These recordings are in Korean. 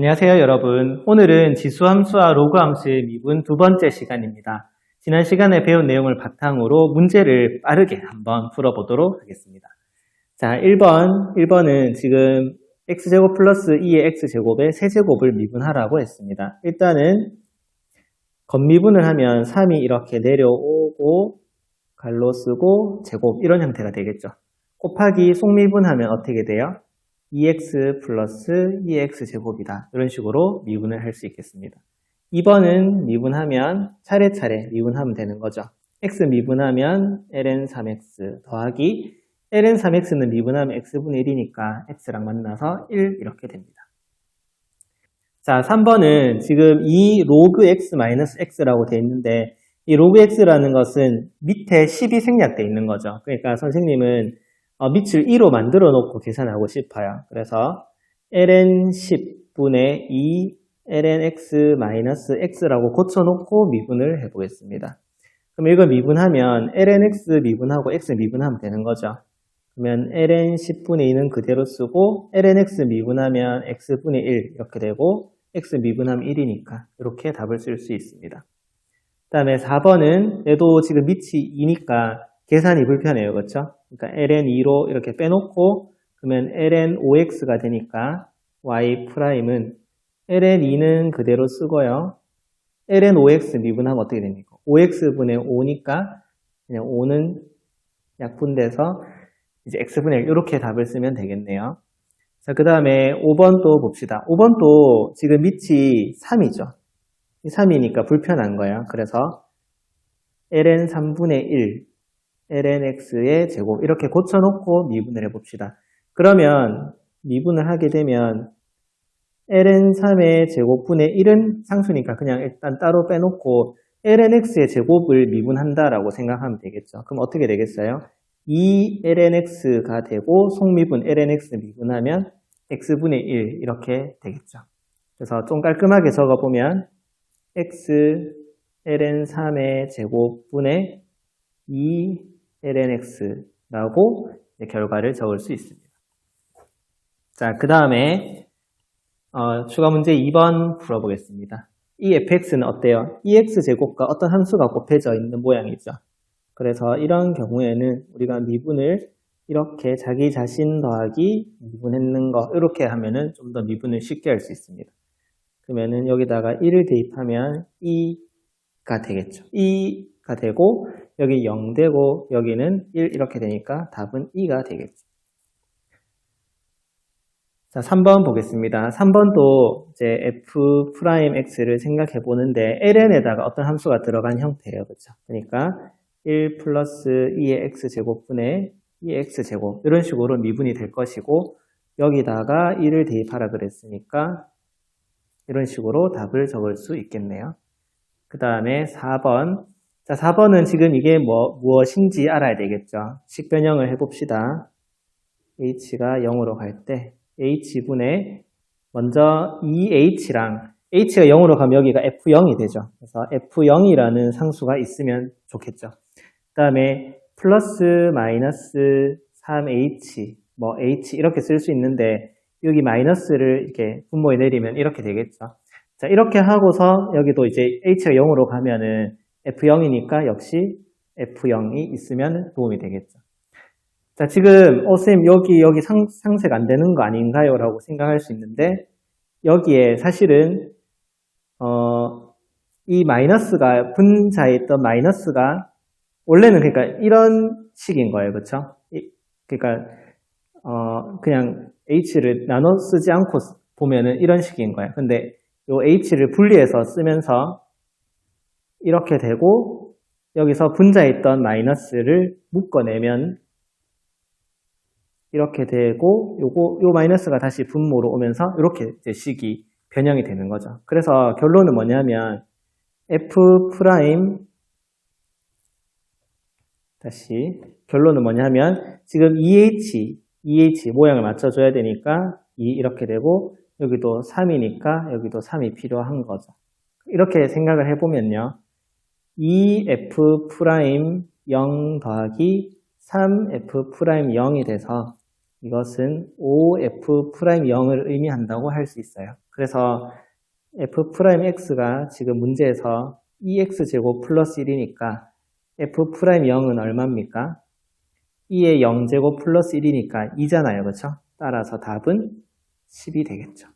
안녕하세요, 여러분. 오늘은 지수함수와 로그함수의 미분 두 번째 시간입니다. 지난 시간에 배운 내용을 바탕으로 문제를 빠르게 한번 풀어보도록 하겠습니다. 자, 1번은 지금 x제곱 플러스 2의 x제곱의 세제곱을 미분하라고 했습니다. 일단은 겉미분을 하면 3이 이렇게 내려오고 갈로 쓰고 제곱 이런 형태가 되겠죠. 곱하기 속미분하면 어떻게 돼요? 2x 플러스 2x 제곱이다. 이런 식으로 미분을 할 수 있겠습니다. 2번은 미분하면 차례차례 미분하면 되는 거죠. x 미분하면 ln 3x 더하기 ln 3x는 미분하면 x분의 1이니까 x랑 만나서 1 이렇게 됩니다. 자, 3번은 지금 2 로그 x 마이너스 x라고 되어 있는데 이 로그 x라는 것은 밑에 10이 생략되어 있는 거죠. 그러니까 선생님은 밑을 2로 만들어 놓고 계산하고 싶어요. 그래서 ln 10분의 2 ln x 마이너스 x라고 고쳐놓고 미분을 해보겠습니다. 그럼 이걸 미분하면 ln x 미분하고 x 미분하면 되는 거죠. 그러면 ln 10분의 2는 그대로 쓰고 ln x 미분하면 x분의 1 이렇게 되고 x 미분하면 1이니까 이렇게 답을 쓸 수 있습니다. 그 다음에 4번은 얘도 지금 밑이 2니까 계산이 불편해요. 그렇죠? 그러니까 ln2로 이렇게 빼놓고 그러면 ln 5x가 되니까 y'은 ln2는 그대로 쓰고요. ln 5x 미분하면 어떻게 됩니까? 5x분의 5니까 그냥 5는 약분돼서 이제 x분의 1 이렇게 답을 쓰면 되겠네요. 자, 그 다음에 5번도 봅시다. 5번도 지금 밑이 3이죠. 3이니까 불편한 거예요. 그래서 ln 3분의 1 ln x의 제곱 이렇게 고쳐놓고 미분을 해봅시다. 그러면 미분을 하게 되면 ln 3의 제곱분의 1은 상수니까 그냥 일단 따로 빼놓고 ln x의 제곱을 미분한다라고 생각하면 되겠죠. 그럼 어떻게 되겠어요? 2 ln x가 되고 속미분 ln x 미분하면 x분의 1 이렇게 되겠죠. 그래서 좀 깔끔하게 적어보면 x ln 3의 제곱분의 2 ln x라고 결과를 적을 수 있습니다. 자, 그 다음에 추가 문제 2번 풀어보겠습니다. 이 fx는 어때요? 2x제곱과 어떤 함수가 곱해져 있는 모양이죠. 그래서 이런 경우에는 우리가 미분을 이렇게 자기 자신 더하기 미분했는 거 이렇게 하면은 좀 더 미분을 쉽게 할 수 있습니다. 그러면은 여기다가 1을 대입하면 2가 되겠죠. 2가 되고 여기 0 되고 여기는 1 이렇게 되니까 답은 2가 되겠죠. 자, 3번 보겠습니다. 3번도 이제 f'x를 생각해 보는데 ln에다가 어떤 함수가 들어간 형태예요. 그렇죠? 그러니까 1 플러스 2의 x제곱분의 2의 x제곱 이런 식으로 미분이 될 것이고 여기다가 1을 대입하라 그랬으니까 이런 식으로 답을 적을 수 있겠네요. 그 다음에 4번. 자, 4번은 지금 이게 무엇인지 알아야 되겠죠. 식변형을 해봅시다. h가 0으로 갈 때 h분의 먼저 2h랑 h가 0으로 가면 여기가 f0이 되죠. 그래서 f0이라는 상수가 있으면 좋겠죠. 그 다음에 플러스 마이너스 3h h 이렇게 쓸 수 있는데 여기 마이너스를 이렇게 분모에 내리면 이렇게 되겠죠. 자, 이렇게 하고서 여기도 이제 h가 0으로 가면은 f0이니까 역시 f0이 있으면 도움이 되겠죠. 자, 지금 선생님 여기 상쇄가 안 되는 거 아닌가요? 라고 생각할 수 있는데 여기에 사실은 이 마이너스가 분자에 있던 마이너스가 원래는 그러니까 이런 식인 거예요. 그렇죠? 그러니까 그냥 h를 나눠 쓰지 않고 보면은 이런 식인 거예요. 근데 요 h를 분리해서 쓰면서 이렇게 되고 여기서 분자에 있던 마이너스를 묶어내면 이렇게 되고 요 마이너스가 다시 분모로 오면서 이렇게 이제 식이 변형이 되는 거죠. 그래서 결론은 뭐냐면 다시 결론은 뭐냐면 지금 2h 모양을 맞춰줘야 되니까 2 이렇게 되고 여기도 3이니까 여기도 3이 필요한 거죠. 이렇게 생각을 해보면요. 2f' 0 더하기 3f' 0이 돼서 이것은 OF'0을 의미한다고 할 수 있어요. 그래서 F'X가 지금 문제에서 2X제곱 플러스 1이니까 F'M은 얼마입니까? 2의 0제곱 플러스 1이니까 2잖아요. 그렇죠? 따라서 답은 10이 되겠죠.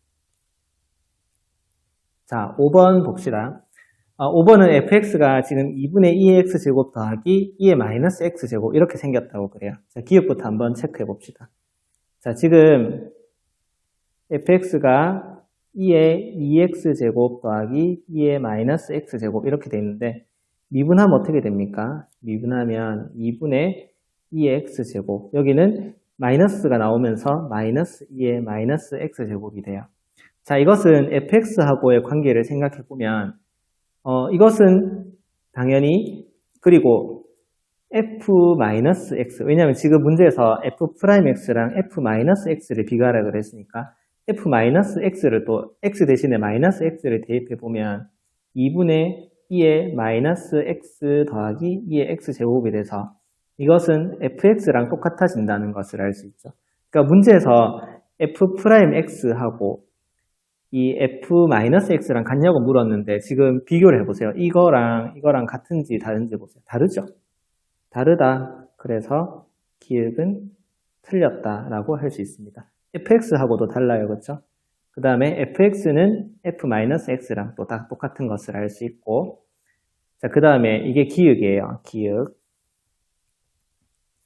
자, 5번 봅시다. 5번은 fx가 지금 2분의 2의 x제곱 더하기 2의 마이너스 x제곱 이렇게 생겼다고 그래요. 자, 기억부터 한번 체크해 봅시다. 자, 지금 fx가 2의 2x제곱 더하기 2의 마이너스 x제곱 이렇게 돼 있는데 미분하면 어떻게 됩니까? 미분하면 2분의 2의 x제곱 여기는 마이너스가 나오면서 마이너스 2의 마이너스 x제곱이 돼요. 자, 이것은 fx하고의 관계를 생각해 보면 이것은 당연히 그리고 f-x 왜냐하면 지금 문제에서 f'x랑 f-x를 비교하라 그랬으니까 f-x를 또 x 대신에 마이너스 x를 대입해 보면 2분의 2의 마이너스 x 더하기 2의 x제곱이 돼서 이것은 fx랑 똑같아진다는 것을 알 수 있죠. 그러니까 문제에서 f'x하고 이 f-x랑 같냐고 물었는데 지금 비교를 해보세요. 이거랑 같은지 다른지 보세요. 다르죠? 다르다. 그래서 기억은 틀렸다라고 할 수 있습니다. fx하고도 달라요. 그렇죠? 그 다음에 fx는 f-x랑 또 다 똑같은 것을 알 수 있고 자, 그 다음에 이게 기억이에요. 기억.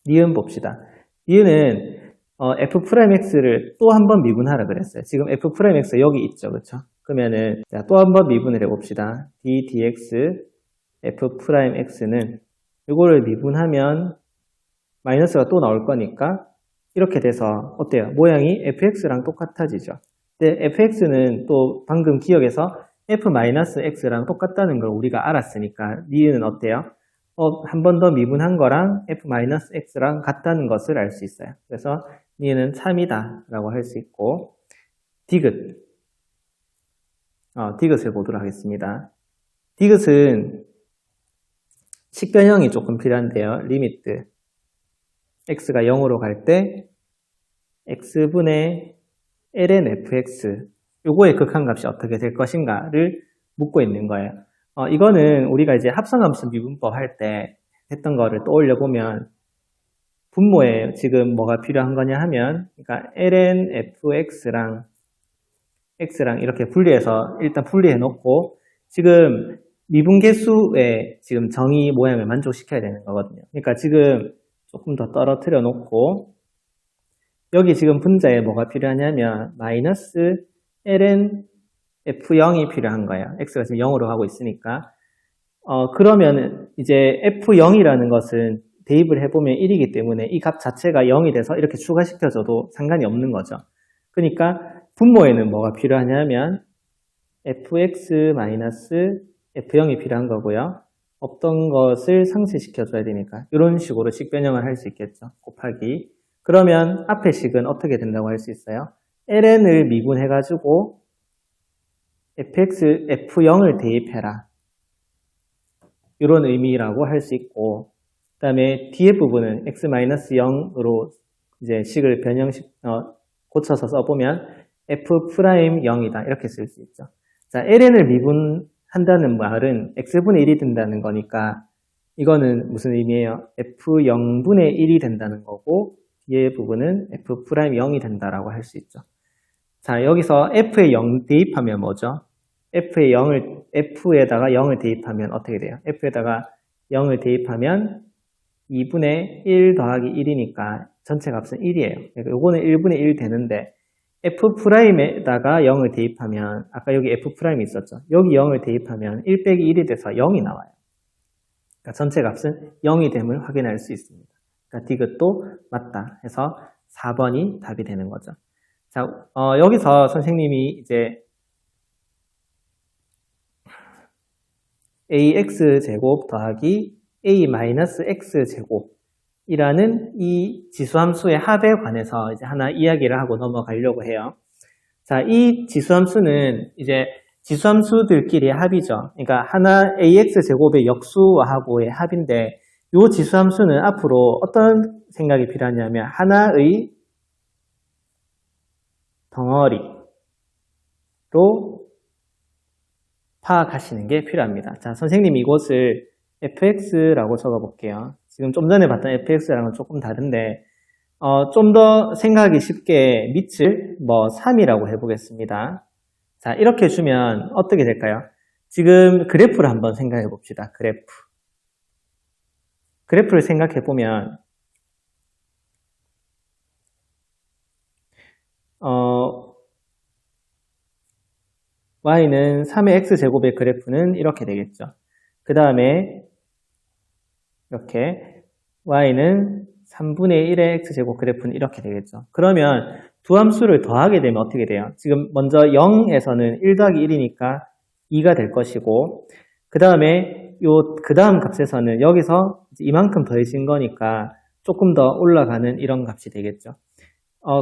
니은 봅시다. 니은은 f'x를 또 한 번 미분하라 그랬어요. 지금 f'x 여기 있죠. 그렇죠? 그러면은 또 한 번 미분을 해봅시다. d dx f'x는 이거를 미분하면 마이너스가 또 나올 거니까 이렇게 돼서 어때요? 모양이 fx랑 똑같아지죠. 근데 fx는 또 방금 기억에서 f-x랑 똑같다는 걸 우리가 알았으니까 니은은 어때요? 한 번 더 미분한 거랑 f-x랑 같다는 것을 알 수 있어요. 그래서 니은은 참이다 라고 할 수 있고 디귿 디귿을 보도록 하겠습니다. 디귿은 식변형이 조금 필요한데요. 리미트 x가 0으로 갈 때 x분의 ln fx 요거의 극한값이 어떻게 될 것인가를 묻고 있는 거예요. 이거는 우리가 이제 합성함수 미분법 할 때 했던 거를 떠올려 보면 분모에 지금 뭐가 필요한 거냐 하면 그러니까 ln fx랑 x랑 이렇게 분리해서 일단 분리해 놓고 지금 미분계수의 지금 정의 모양을 만족시켜야 되는 거거든요. 그러니까 지금 조금 더 떨어뜨려 놓고 여기 지금 분자에 뭐가 필요하냐면 마이너스 ln f0이 필요한 거예요. x가 지금 0으로 가고 있으니까 그러면 이제 f0이라는 것은 대입을 해보면 1이기 때문에 이 값 자체가 0이 돼서 이렇게 추가시켜줘도 상관이 없는 거죠. 그러니까 분모에는 뭐가 필요하냐면 fx-f0이 필요한 거고요. 없던 것을 상쇄시켜줘야 되니까 이런 식으로 식변형을 할 수 있겠죠. 곱하기. 그러면 앞의 식은 어떻게 된다고 할 수 있어요? ln을 미분해가지고 f0을 대입해라. 이런 의미라고 할 수 있고 그 다음에 뒤에 부분은 x-0으로 이제 식을 고쳐서 써보면 f'0이다. 이렇게 쓸 수 있죠. 자, ln을 미분한다는 말은 x분의 1이 된다는 거니까 이거는 무슨 의미예요? f0분의 1이 된다는 거고 뒤에 부분은 f'0이 된다라고 할 수 있죠. 자, 여기서 f에 0 대입하면 뭐죠? f에다가 0을 대입하면 어떻게 돼요? f에다가 0을 대입하면 2분의 1 더하기 1이니까 전체 값은 1이에요. 그러니까 요거는 1분의 1 되는데 f'에다가 0을 대입하면 아까 여기 f'이 있었죠. 여기 0을 대입하면 1 빼기 1이 돼서 0이 나와요. 그러니까 전체 값은 0이 됨을 확인할 수 있습니다. 그러니까 디귿도 맞다 해서 4번이 답이 되는 거죠. 자, 여기서 선생님이 이제 ax제곱 더하기 a-x제곱이라는 이 지수함수의 합에 관해서 이제 하나 이야기를 하고 넘어가려고 해요. 자, 이 지수함수는 이제 지수함수들끼리의 합이죠. 그러니까 하나 ax제곱의 역수하고의 합인데 이 지수함수는 앞으로 어떤 생각이 필요하냐면 하나의 덩어리로 파악하시는 게 필요합니다. 자, 선생님이 이것을 fx라고 적어볼게요. 지금 좀 전에 봤던 fx랑은 조금 다른데 좀 더 생각하기 쉽게 밑을 3이라고 해보겠습니다. 자, 이렇게 주면 어떻게 될까요? 지금 그래프를 한번 생각해 봅시다. 그래프를 생각해 보면 y는 3의 x제곱의 그래프는 이렇게 되겠죠. 그 다음에 이렇게 y는 3분의 1의 x제곱 그래프는 이렇게 되겠죠. 그러면 두 함수를 더하게 되면 어떻게 돼요? 지금 먼저 0에서는 1 더하기 1이니까 2가 될 것이고 그 다음에 그 다음 값에서는 여기서 이만큼 더해진 거니까 조금 더 올라가는 이런 값이 되겠죠.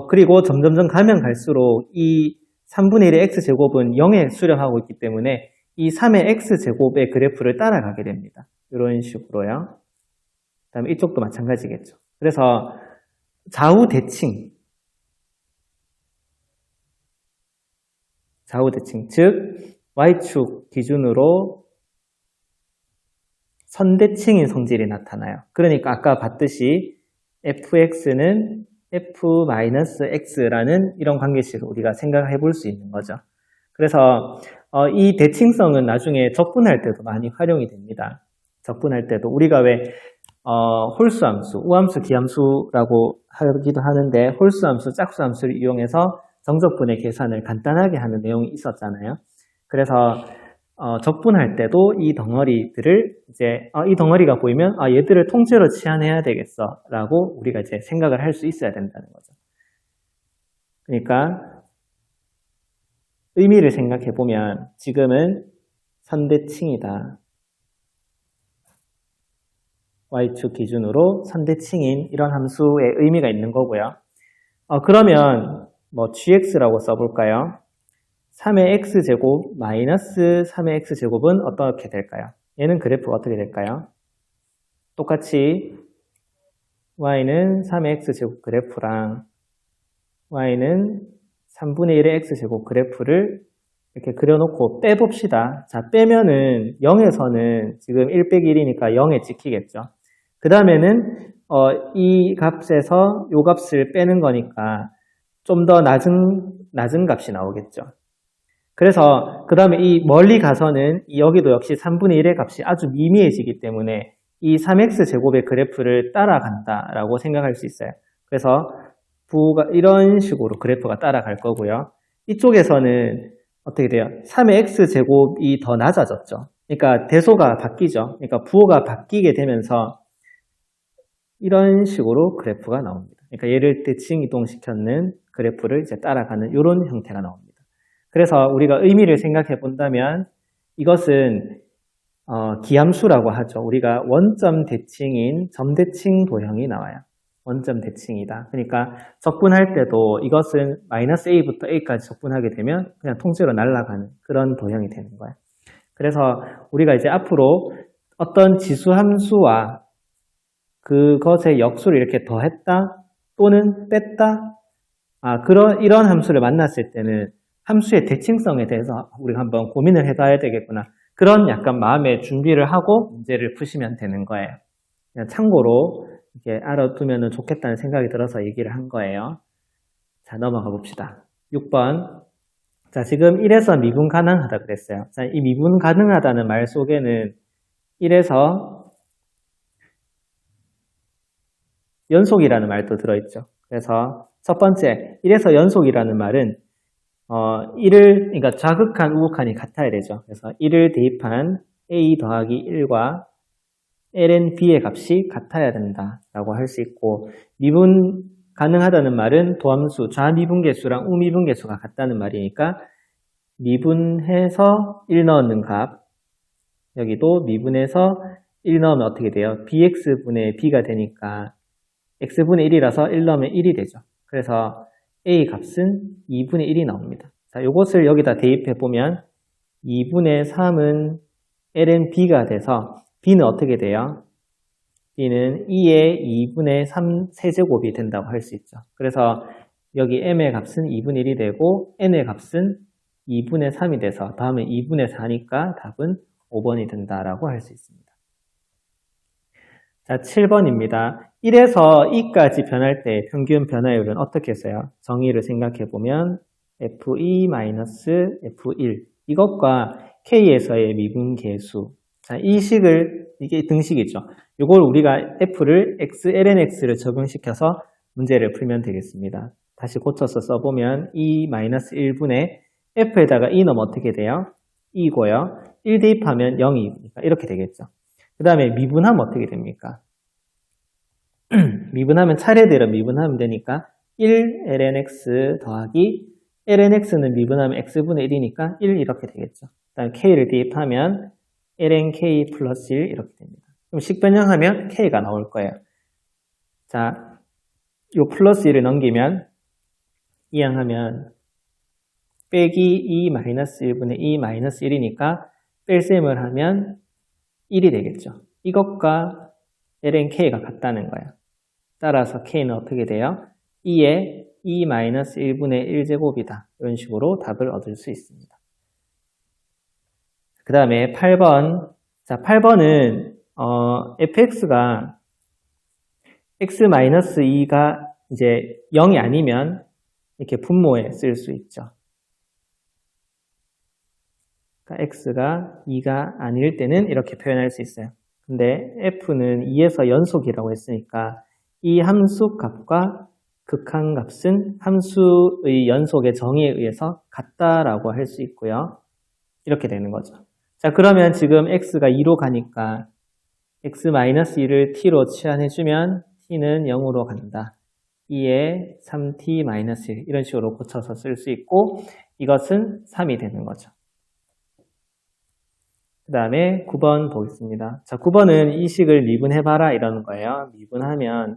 그리고 점점점 가면 갈수록 이 3분의 1의 x제곱은 0에 수렴하고 있기 때문에 이 3의 x제곱의 그래프를 따라가게 됩니다. 이런 식으로요. 그 다음에 이쪽도 마찬가지겠죠. 그래서 좌우 대칭, 즉 y축 기준으로 선대칭인 성질이 나타나요. 그러니까 아까 봤듯이 fx는 f-x라는 이런 관계식을 우리가 생각해 볼 수 있는 거죠. 그래서 이 대칭성은 나중에 적분할 때도 많이 활용이 됩니다. 적분할 때도 우리가 왜 홀수함수, 우함수, 기함수라고 하기도 하는데 홀수함수, 짝수함수를 이용해서 정적분의 계산을 간단하게 하는 내용이 있었잖아요. 그래서 적분할 때도 이 덩어리들을 이 덩어리가 보이면 얘들을 통째로 치환해야 되겠어 라고 우리가 이제 생각을 할 수 있어야 된다는 거죠. 그러니까 의미를 생각해 보면 지금은 선대칭이다. y축 기준으로 선대칭인 이런 함수의 의미가 있는 거고요. 그러면 gx라고 써볼까요? 3의 x제곱 마이너스 3의 x제곱은 어떻게 될까요? 얘는 그래프가 어떻게 될까요? 똑같이 y는 3의 x제곱 그래프랑 y는 3분의 1의 x제곱 그래프를 이렇게 그려놓고 빼봅시다. 자, 빼면은 0에서는 지금 1 빼기 1이니까 0에 찍히겠죠. 그 다음에는 이 값에서 이 값을 빼는 거니까 좀 더 낮은 값이 나오겠죠. 그래서 그 다음에 이 멀리 가서는 여기도 역시 3분의 1의 값이 아주 미미해지기 때문에 이 3x제곱의 그래프를 따라간다라고 생각할 수 있어요. 그래서 부가 이런 식으로 그래프가 따라갈 거고요. 이쪽에서는 어떻게 돼요? 3의 x제곱이 더 낮아졌죠. 그러니까 대소가 바뀌죠. 그러니까 부호가 바뀌게 되면서 이런 식으로 그래프가 나옵니다. 그러니까 얘를 대칭 이동시켰는 그래프를 이제 따라가는 이런 형태가 나옵니다. 그래서 우리가 의미를 생각해 본다면 이것은 기함수라고 하죠. 우리가 원점 대칭인 점대칭 도형이 나와요. 원점 대칭이다. 그러니까 적분할 때도 이것은 마이너스 a부터 a까지 적분하게 되면 그냥 통째로 날아가는 그런 도형이 되는 거예요. 그래서 우리가 이제 앞으로 어떤 지수함수와 그것의 역수를 이렇게 더했다 또는 뺐다 이런 함수를 만났을 때는 함수의 대칭성에 대해서 우리가 한번 고민을 해봐야 되겠구나. 그런 약간 마음의 준비를 하고 문제를 푸시면 되는 거예요. 그냥 참고로 이렇게 알아두면 좋겠다는 생각이 들어서 얘기를 한 거예요. 자, 넘어가 봅시다. 6번. 자, 지금 1에서 미분 가능하다 그랬어요. 자, 이 미분 가능하다는 말 속에는 1에서 연속이라는 말도 들어있죠. 그래서 첫 번째, 1에서 연속이라는 말은 1을, 그러니까 좌극한, 우극한이 같아야 되죠. 그래서 1을 대입한 a 더하기 1과 ln b의 값이 같아야 된다라고 할 수 있고, 미분 가능하다는 말은 도함수, 좌미분계수랑 우미분계수가 같다는 말이니까 미분해서 1 넣는 값, 여기도 미분해서 1 넣으면 어떻게 돼요? bx분의 b가 되니까 x분의 1이라서 1 넣으면 1이 되죠. 그래서 a 값은 2분의 1이 나옵니다. 자, 요것을 여기다 대입해 보면 2분의 3은 ln b가 돼서 b는 어떻게 돼요? b는 2의 2분의 3 세제곱이 된다고 할 수 있죠. 그래서 여기 m의 값은 2분의 1이 되고 n의 값은 2분의 3이 돼서 다음에 2분의 4니까 답은 5번이 된다라고 할 수 있습니다. 자, 7번입니다. 1에서 2까지 변할 때 평균 변화율은 어떻게 써요? 정의를 생각해 보면 F2-F1 이것과 K에서의 미분계수. 자, 이 식을 이게 등식이죠. 이걸 우리가 F를 X, lnX를 적용시켜서 문제를 풀면 되겠습니다. 다시 고쳐서 써보면 2-1분의 F에다가 2 넣으면 어떻게 돼요? 2고요. 1 대입하면 0이니까 이렇게 되겠죠. 그 다음에 미분하면 어떻게 됩니까? 미분하면 차례대로 미분하면 되니까 1 lnx 더하기 lnx는 미분하면 x분의 1이니까 1 이렇게 되겠죠. 그 다음 k를 대입하면 lnk 플러스 1 이렇게 됩니다. 그럼 식변형하면 k가 나올 거예요. 자, 요 플러스 1을 넘기면 이항하면 빼기 2 마이너스 1분의 2 마이너스 1이니까 뺄셈을 하면 1이 되겠죠. 이것과 lnk가 같다는 거예요. 따라서 k는 어떻게 돼요? 2에 2 마이너스 1분의 1제곱이다. 이런 식으로 답을 얻을 수 있습니다. 그 다음에 8번. 자, 8번은 fx가 x-2가 이제 0이 아니면 이렇게 분모에 쓸 수 있죠. 그러니까 x가 2가 아닐 때는 이렇게 표현할 수 있어요. 근데 f는 2에서 연속이라고 했으니까 이 함수 값과 극한 값은 함수의 연속의 정의에 의해서 같다라고 할 수 있고요. 이렇게 되는 거죠. 자, 그러면 지금 x가 2로 가니까 x-2를 t로 치환해주면 t는 0으로 간다. 2에 3t-1 이런 식으로 고쳐서 쓸 수 있고 이것은 3이 되는 거죠. 그 다음에 9번 보겠습니다. 자, 9번은 이 식을 미분해봐라 이러는 거예요. 미분하면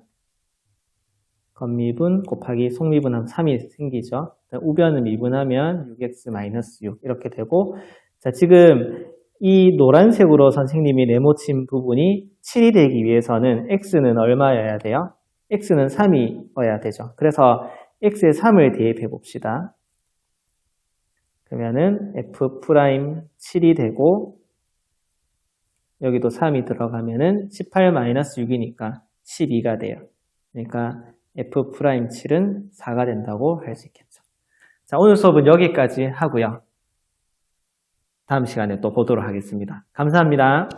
겉미분 곱하기 속미분하면 3이 생기죠. 우변을 미분하면 6x-6 이렇게 되고 자, 지금 이 노란색으로 선생님이 네모친 부분이 7이 되기 위해서는 x는 얼마여야 돼요? x는 3이어야 되죠. 그래서 x에 3을 대입해 봅시다. 그러면은 f'7이 되고 여기도 3이 들어가면은 18-6이니까 12가 돼요. 그러니까 f'7은 4가 된다고 할 수 있겠죠. 자, 오늘 수업은 여기까지 하고요. 다음 시간에 또 보도록 하겠습니다. 감사합니다.